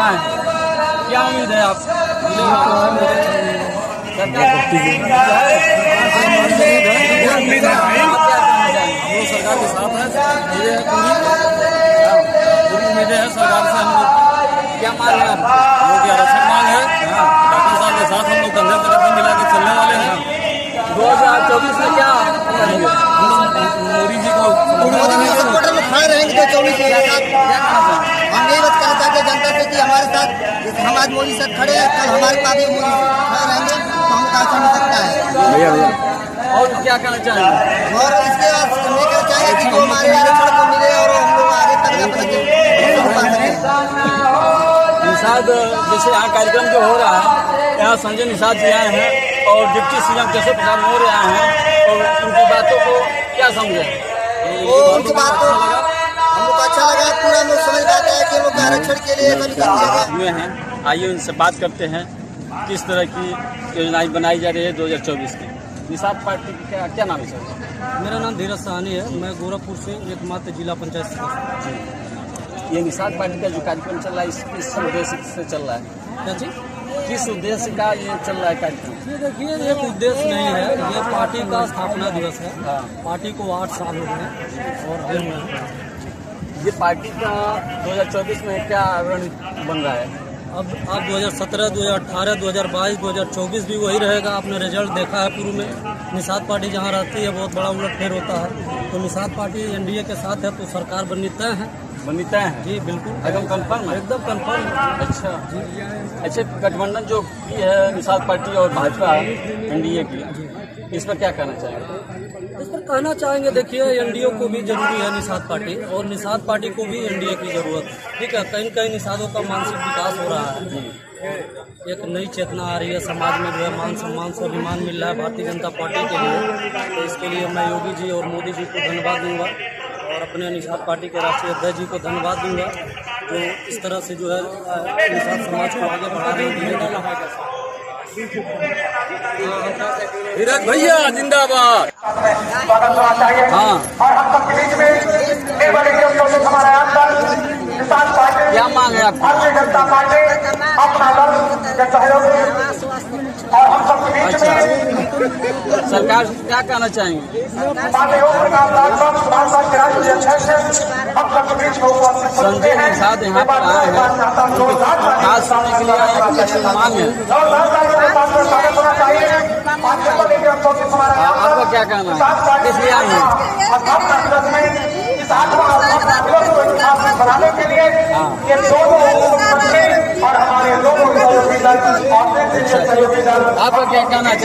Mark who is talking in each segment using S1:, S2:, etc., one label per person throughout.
S1: आए हैं, क्या उम्मीद है आप? सरकार के साथ है, ये पूरी उम्मीदें हैं सरकार से। हम लोग क्या मांग है? लोग आरक्षण मांग है। डॉक्टर साहब के साथ हम लोग कंधे से कंधे मिला के चलने वाले हैं। 2024 में क्या करेंगे? मोदी जी को
S2: खड़े रहेंगे तो 24 के साथ। हम यही बात कहना चाहते हैं जनता से कि हमारे साथ हम आज मोदी साथ खड़े हैं, कल हमारे पास भी मोदी खड़े रहेंगे तो हमको आसान हो सकता है।
S1: और क्या कहना चाहेंगे?
S2: और इसके बाद हम ये कहना चाहेंगे कि जो हमारे आरक्षण को मिले और हम लोग आगे तक अपना
S1: निषाद जैसे यहाँ कार्यक्रम जो हो रहा है, यहाँ संजय निषाद जी आए हैं और डिप्टी सीएम केशव प्रसाद मौर्य आए हैं, और उनकी बातों को क्या समझे?
S2: उनकी बात तो हमको अच्छा लगा। पूरा लोग समझ पाते हैं कि लोग आरक्षण के लिए
S1: हुए हैं। आइए उनसे बात करते हैं, किस तरह की योजनाएं बनाई जा रही है 2024 की। निषाद पार्टी की क्या नाम है सर?
S3: मेरा नाम धीरज साहनी है। मैं गोरखपुर से एकमात्र जिला पंचायत सदस्य।
S1: ये निषाद पार्टी का जो कार्यक्रम चल रहा है, किस उद्देश्य से चल रहा है?
S3: क्या चीज?
S1: किस उद्देश्य का ये चल रहा है कार्यक्रम?
S3: ये देखिए, एक उद्देश्य नहीं है, ये पार्टी का स्थापना दिवस है। पार्टी को 8 साल हो गए और हम
S1: ये पार्टी का 2024 में क्या रणनीति बन रहा है?
S3: अब 2017, 2018, 2022, 2024 भी वही रहेगा। आपने रिजल्ट देखा है पूर्व में। निषाद पार्टी जहाँ रहती है बहुत बड़ा उलटफेर होता है। तो निषाद पार्टी एनडीए के साथ है तो सरकार बननी तय है।
S1: बनता है
S3: जी बिल्कुल,
S1: एकदम कंफर्म है।
S3: एकदम कंफर्म।
S1: अच्छा अच्छा, गठबंधन जो की है निषाद पार्टी और भाजपा एनडीए की, इस पर क्या कहना चाहेंगे?
S3: इस पर कहना चाहेंगे, देखिए एनडीए को भी जरूरी है निषाद पार्टी, और निषाद पार्टी को भी एनडीए की जरूरत है। ठीक है, कहीं कहीं निषादों का मानसिक विकास हो रहा है। एक नई चेतना आ रही है समाज में, जो है मान सम्मान स्वाभिमान मिल रहा है भारतीय जनता पार्टी के लिए। तो इसके लिए मैं योगी जी और मोदी जी को धन्यवाद दूंगा और अपने निषाद पार्टी के राष्ट्रीय अध्यक्ष जी को धन्यवाद दूंगा, जो इस तरह से जो है निषाद समाज को आगे बढ़ा रहे हैं।
S1: धीरज भैया जिंदाबाद। हाँ, क्या मांग है आपकी? अच्छा, सरकार से क्या कहना चाहेंगे? संजय निषाद यहाँ पर आए हैं, बात सुनने के लिए आए हैं, कुछ मांग है। आपका क्या कहना है, किस लिए आए हैं? आपका क्या कहना है?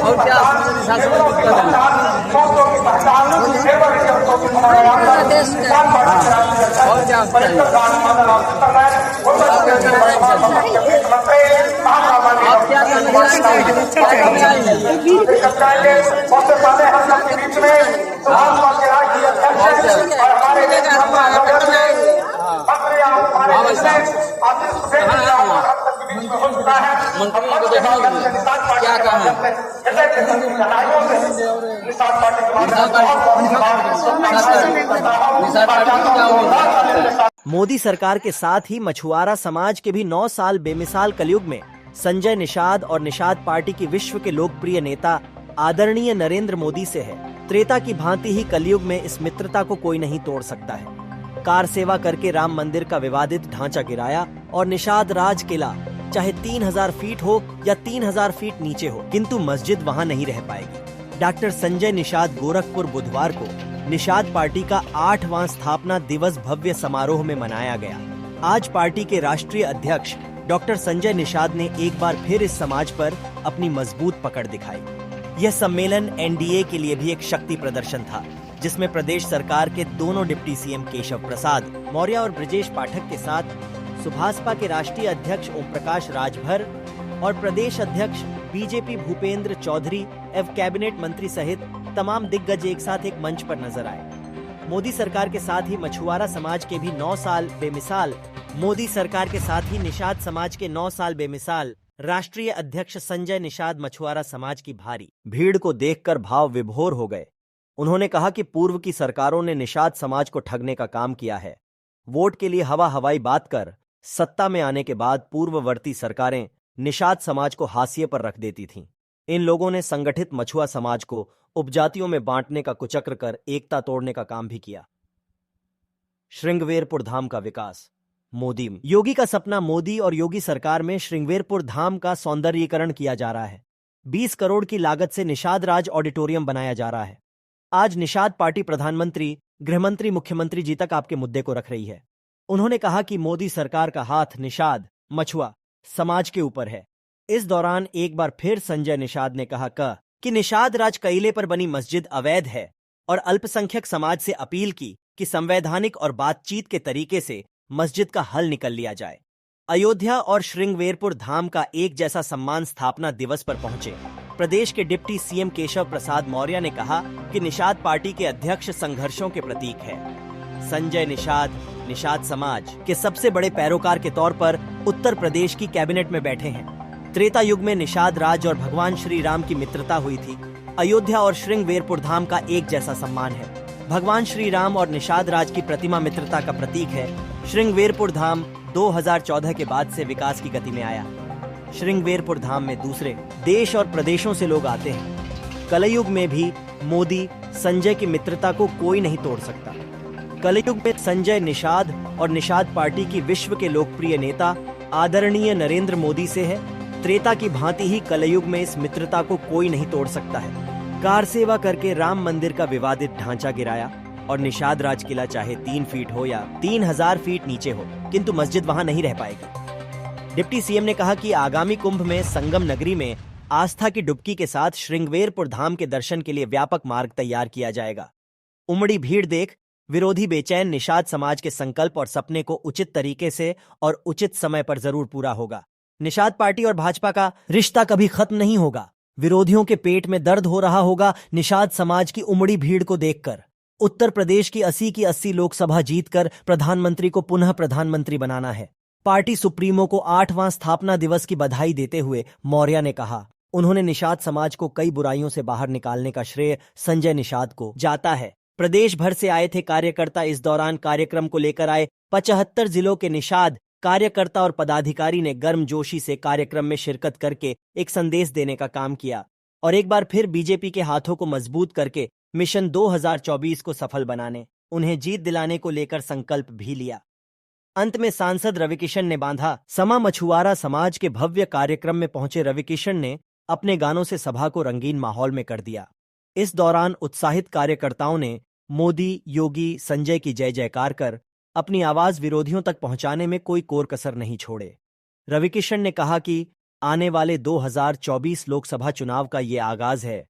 S1: और क्या मंत्री को देखने के लिए क्या कहना है?
S4: मोदी सरकार के साथ ही मछुआरा समाज के भी 9 साल बेमिसाल कलयुग में संजय निषाद और निषाद पार्टी की विश्व के लोकप्रिय नेता आदरणीय नरेंद्र मोदी से है। त्रेता की भांति ही कलयुग में इस मित्रता को कोई नहीं तोड़ सकता है। कार सेवा करके राम मंदिर का विवादित ढांचा गिराया और निषाद राज किला चाहे 3000 फीट हो या 3000 फीट नीचे हो, किंतु मस्जिद वहां नहीं रह पाएगी। डॉक्टर संजय निषाद गोरखपुर बुधवार को निषाद पार्टी का 8वां स्थापना दिवस भव्य समारोह में मनाया गया। आज पार्टी के राष्ट्रीय अध्यक्ष डॉक्टर संजय निषाद ने एक बार फिर इस समाज पर अपनी मजबूत पकड़ दिखाई। यह सम्मेलन एनडीए के लिए भी एक शक्ति प्रदर्शन था, जिसमें प्रदेश सरकार के दोनों डिप्टी सीएम केशव प्रसाद मौर्य और ब्रजेश पाठक के साथ सुभासपा के राष्ट्रीय अध्यक्ष ओम प्रकाश राजभर और प्रदेश अध्यक्ष बीजेपी भूपेंद्र चौधरी एवं कैबिनेट मंत्री सहित तमाम दिग्गज एक साथ एक मंच पर नजर आए। मोदी सरकार के साथ ही मछुआरा समाज के भी 9 साल बेमिसाल। मोदी सरकार के साथ ही निषाद समाज के 9 साल बेमिसाल। राष्ट्रीय अध्यक्ष संजय निषाद मछुआरा समाज की भारी भीड़ को देखकर भाव विभोर हो गए। उन्होंने कहा कि पूर्व की सरकारों ने निषाद समाज को ठगने का काम किया है। वोट के लिए हवाई बात कर सत्ता में आने के बाद पूर्ववर्ती सरकारें निषाद समाज को हाशिए पर रख देती थीं। इन लोगों ने संगठित मछुआ समाज को उपजातियों में बांटने का कुचक्र कर एकता तोड़ने का काम भी किया। श्रृंगवेरपुर धाम का विकास। मोदी योगी का सपना। मोदी और योगी सरकार में श्रृंगवेरपुर धाम का सौंदर्यीकरण किया जा रहा है। 20 करोड़ की लागत से निषाद राज ऑडिटोरियम बनाया जा रहा है। आज निषाद पार्टी प्रधानमंत्री, गृहमंत्री, मुख्यमंत्री जी तक आपके मुद्दे को रख रही है। उन्होंने कहा कि मोदी सरकार का हाथ निषाद मछुआ समाज के ऊपर है। इस दौरान एक बार फिर संजय निषाद ने कहा कि निषाद राज कइले पर बनी मस्जिद अवैध है और अल्पसंख्यक समाज से अपील की कि संवैधानिक और बातचीत के तरीके से मस्जिद का हल निकल लिया जाए। अयोध्या और श्रृंगवेरपुर धाम का एक जैसा सम्मान स्थापना दिवस पर पहुंचे प्रदेश के डिप्टी सीएम केशव प्रसाद मौर्य ने कहा कि निषाद पार्टी के अध्यक्ष संघर्षों के प्रतीक है। संजय निषाद समाज के सबसे बड़े पैरोकार के तौर पर उत्तर प्रदेश की कैबिनेट में बैठे हैं। त्रेता युग में निषाद राज और भगवान श्री राम की मित्रता हुई थी। अयोध्या और श्रृंगवेरपुर धाम का एक जैसा सम्मान है। भगवान श्री राम और निषाद राज की प्रतिमा मित्रता का प्रतीक है। श्रृंगवेरपुर धाम 2014 के बाद से विकास की गति में आया। श्रृंगवेरपुर धाम में दूसरे देश और प्रदेशों से लोग आते हैं। कलयुग में भी मोदी संजय की मित्रता को कोई नहीं तोड़ सकता। कलयुग में संजय निषाद और निषाद पार्टी की विश्व के लोकप्रिय नेता आदरणीय नरेंद्र मोदी से है। त्रेता की भांति ही कलयुग में इस मित्रता को कोई नहीं तोड़ सकता है। कार सेवा करके राम मंदिर का विवादित ढांचा गिराया और निषाद राज किला चाहे 3 फीट हो या 3000 फीट नीचे हो, किंतु मस्जिद वहां नहीं रह पाएगी। डिप्टी सीएम ने कहा कि आगामी कुंभ में संगम नगरी में आस्था की डुबकी के साथ श्रृंगवेरपुर धाम के दर्शन के लिए व्यापक मार्ग तैयार किया जाएगा। उमड़ी भीड़ देख विरोधी बेचैन। निषाद समाज के संकल्प और सपने को उचित तरीके से और उचित समय पर जरूर पूरा होगा। निषाद पार्टी और भाजपा का रिश्ता कभी खत्म नहीं होगा। विरोधियों के पेट में दर्द हो रहा होगा निषाद समाज की उमड़ी भीड़ को देखकर। उत्तर प्रदेश की 80 की 80 लोकसभा जीतकर प्रधानमंत्री को पुनः प्रधानमंत्री बनाना है। पार्टी सुप्रीमो को 8वां स्थापना दिवस की बधाई देते हुए मौर्य ने कहा, उन्होंने निषाद समाज को कई बुराइयों से बाहर निकालने का श्रेय संजय निषाद को जाता है। प्रदेश भर से आए थे कार्यकर्ता। इस दौरान कार्यक्रम को लेकर आए 75 जिलों के निषाद कार्यकर्ता और पदाधिकारी ने गर्मजोशी से कार्यक्रम में शिरकत करके एक संदेश देने का काम किया और एक बार फिर बीजेपी के हाथों को मजबूत करके मिशन 2024 को सफल बनाने, उन्हें जीत दिलाने को लेकर संकल्प भी लिया। अंत में सांसद रविकिशन ने बांधा समा। मछुआरा समाज के भव्य कार्यक्रम में पहुंचे रविकिशन ने अपने गानों से सभा को रंगीन माहौल में कर दिया। इस दौरान उत्साहित कार्यकर्ताओं ने मोदी, योगी, संजय की जय जयकार कर अपनी आवाज विरोधियों तक पहुंचाने में कोई कोर कसर नहीं छोड़े। रविकिशन ने कहा कि आने वाले 2024 लोकसभा चुनाव का ये आगाज है